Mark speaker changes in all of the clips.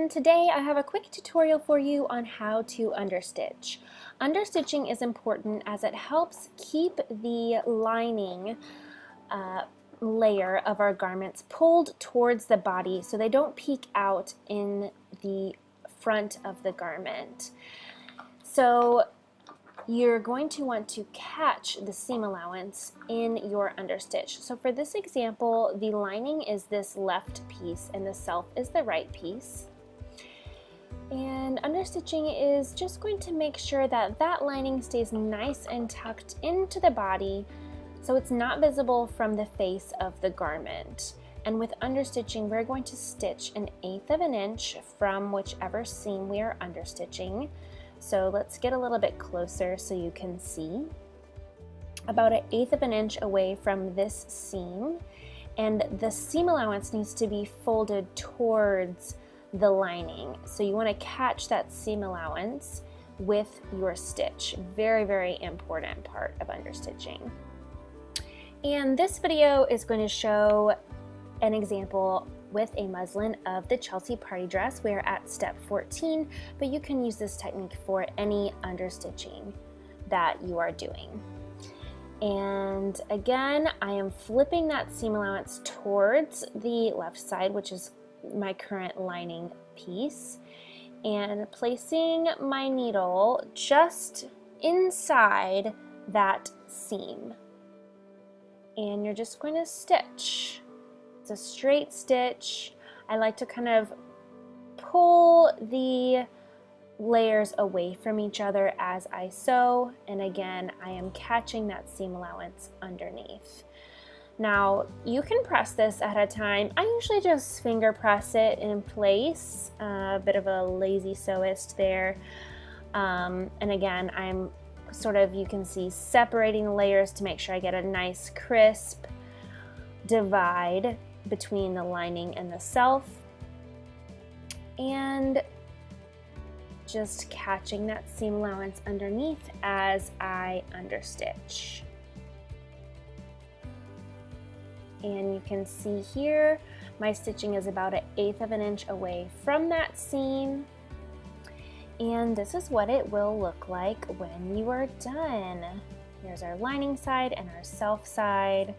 Speaker 1: and today I have a quick tutorial for you on how to understitch. Understitching is important as it helps keep the lining layer of our garments pulled towards the body so they don't peek out in the front of the garment. So you're going to want to catch the seam allowance in your understitch. So for this example, the lining is this left piece and the self is the right piece. And understitching is just going to make sure that that lining stays nice and tucked into the body so it's not visible from the face of the garment. And with understitching, we're going to stitch 1/8 of an inch from whichever seam we are understitching. So let's get a little bit closer so you can see. About 1/8 of an inch away from this seam, and the seam allowance needs to be folded towards the lining. So you want to catch that seam allowance with your stitch. Very, very important part of understitching. And this video is going to show an example with a muslin of the Chelsea party dress. We're at step 14, but you can use this technique for any understitching that you are doing. And again, I am flipping that seam allowance towards the left side, which is my current lining piece, and placing my needle just inside that seam. And you're just going to stitch. It's a straight stitch. I like to kind of pull the layers away from each other as I sew, and again, I am catching that seam allowance underneath. Now, you can press this at a time. I usually just finger press it in place, a bit of a lazy sewist there. And again, I'm sort of, you can see, separating the layers to make sure I get a nice crisp divide between the lining and the self, and just catching that seam allowance underneath as I understitch. And you can see here my stitching is about 1/8 of an inch away from that seam, and this is what it will look like when you are done. Here's our lining side and our self side.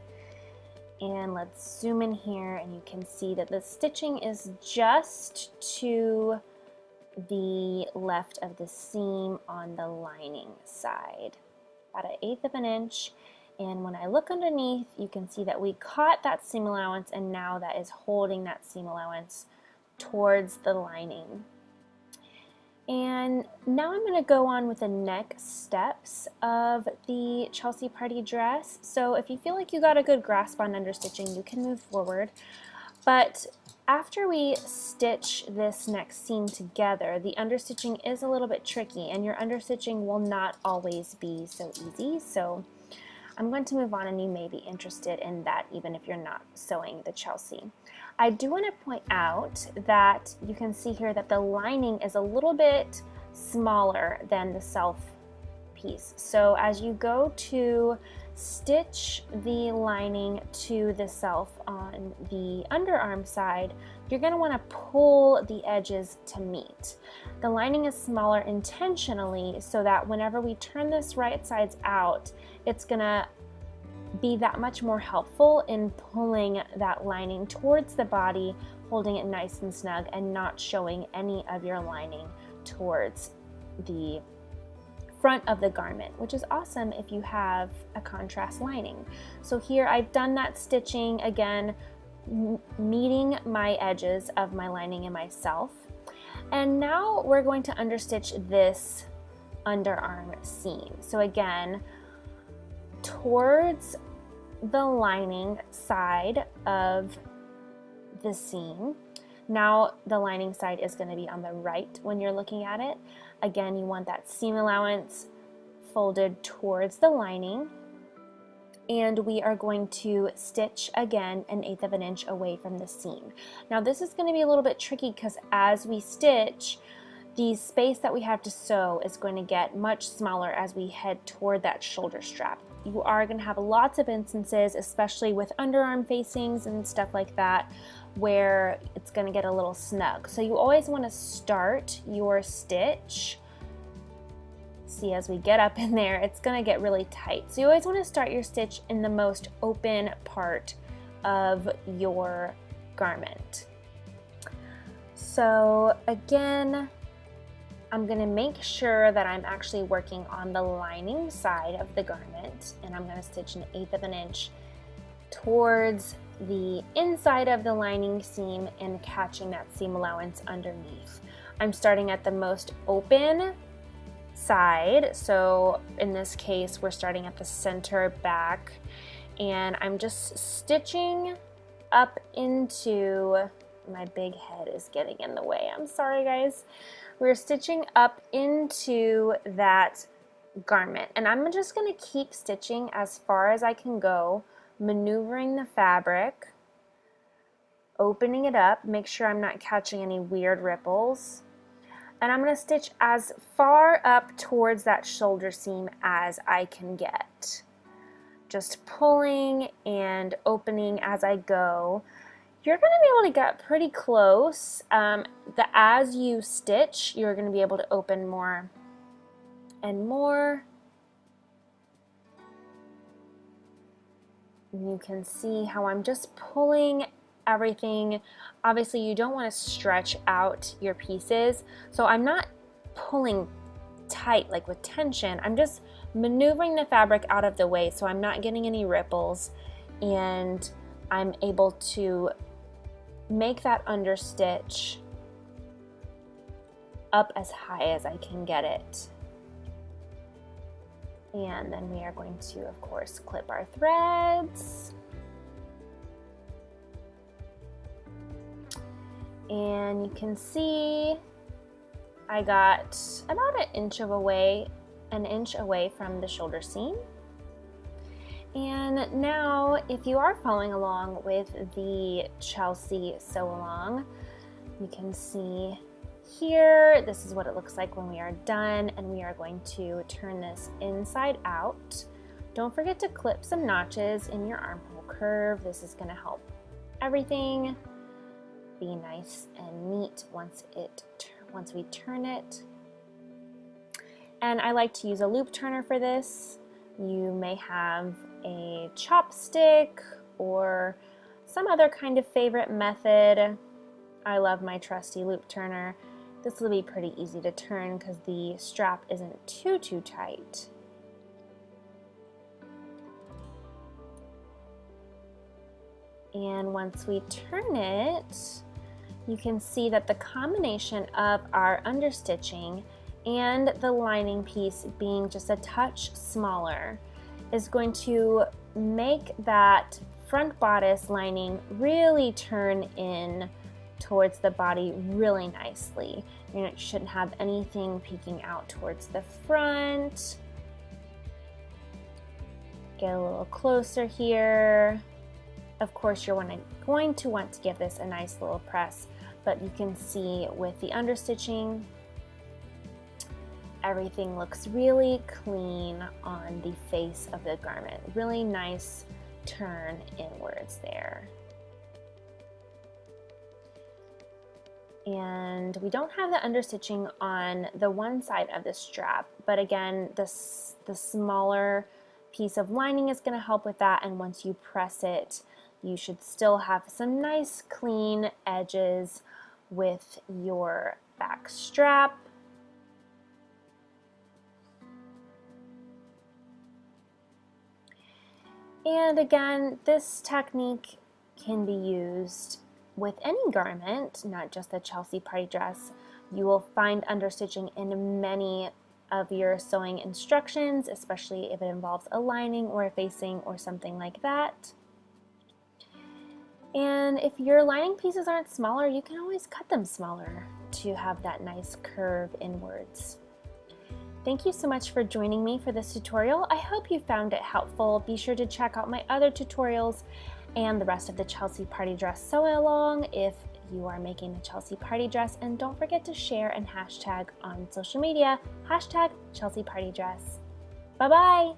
Speaker 1: And let's zoom in here and you can see that the stitching is just to the left of the seam on the lining side, about 1/8 of an inch. And when I look underneath, you can see that we caught that seam allowance, and now that is holding that seam allowance towards the lining. And now I'm going to go on with the next steps of the Chelsea party dress. So if you feel like you got a good grasp on understitching, you can move forward. But after we stitch this next seam together, the understitching is a little bit tricky, and your understitching will not always be so easy. So I'm going to move on, and you may be interested in that even if you're not sewing the Chelsea. I do want to point out that you can see here that the lining is a little bit smaller than the self piece. So as you go to stitch the lining to the self on the underarm side, you're going to want to pull the edges to meet. The lining is smaller intentionally so that whenever we turn this right sides out, it's going to be that much more helpful in pulling that lining towards the body, holding it nice and snug, and not showing any of your lining towards the front of the garment, which is awesome if you have a contrast lining. So here I've done that stitching, again, meeting my edges of my lining and myself. And now we're going to understitch this underarm seam. So again, towards the lining side of the seam. Now the lining side is going to be on the right when you're looking at it. Again, you want that seam allowance folded towards the lining, and we are going to stitch again 1/8 of an inch away from the seam. Now this is going to be a little bit tricky because as we stitch, the space that we have to sew is going to get much smaller as we head toward that shoulder strap. You are going to have lots of instances, especially with underarm facings and stuff like that, where it's going to get a little snug. So you always want to start your stitch. See, as we get up in there, it's going to get really tight. So you always want to start your stitch in the most open part of your garment. So again, I'm going to make sure that I'm actually working on the lining side of the garment, and I'm going to stitch 1/8 of an inch towards the inside of the lining seam and catching that seam allowance underneath. I'm starting at the most open side, so in this case we're starting at the center back, and I'm just stitching up into, my big head is getting in the way, I'm sorry guys. We're stitching up into that garment, and I'm just going to keep stitching as far as I can go, maneuvering the fabric, opening it up, make sure I'm not catching any weird ripples, and I'm going to stitch as far up towards that shoulder seam as I can get. Just pulling and opening as I go. You're going to be able to get pretty close. As you stitch, you're going to be able to open more and more. You can see how I'm just pulling everything. Obviously, you don't want to stretch out your pieces, so I'm not pulling tight like with tension. I'm just maneuvering the fabric out of the way so I'm not getting any ripples, and I'm able to make that understitch up as high as I can get it. And then we are going to, of course, clip our threads. And you can see I got about an inch away from the shoulder seam. And now, if you are following along with the Chelsea sew along, you can see here, this is what it looks like when we are done, and we are going to turn this inside out. Don't forget to clip some notches in your armhole curve. This is going to help everything be nice and neat once we turn it. And I like to use a loop turner for this. You may have a chopstick or some other kind of favorite method. I love my trusty loop turner. This will be pretty easy to turn because the strap isn't too tight. And once we turn it, you can see that the combination of our understitching and the lining piece being just a touch smaller is going to make that front bodice lining really turn in towards the body really nicely. You shouldn't have anything peeking out towards the front. Get a little closer here. Of course, you're going to want to give this a nice little press, but you can see with the understitching, everything looks really clean on the face of the garment. Really nice turn inwards there. And we don't have the understitching on the one side of the strap, but again, the smaller piece of lining is going to help with that, and once you press it, you should still have some nice clean edges with your back strap. And again, this technique can be used with any garment, not just the Chelsea party dress. You will find understitching in many of your sewing instructions, especially if it involves a lining or a facing or something like that. And if your lining pieces aren't smaller, you can always cut them smaller to have that nice curve inwards. Thank you so much for joining me for this tutorial. I hope you found it helpful. Be sure to check out my other tutorials and the rest of the Chelsea party dress sew along if you are making the Chelsea party dress, and don't forget to share and hashtag on social media, hashtag Chelsea party dress. Bye-bye.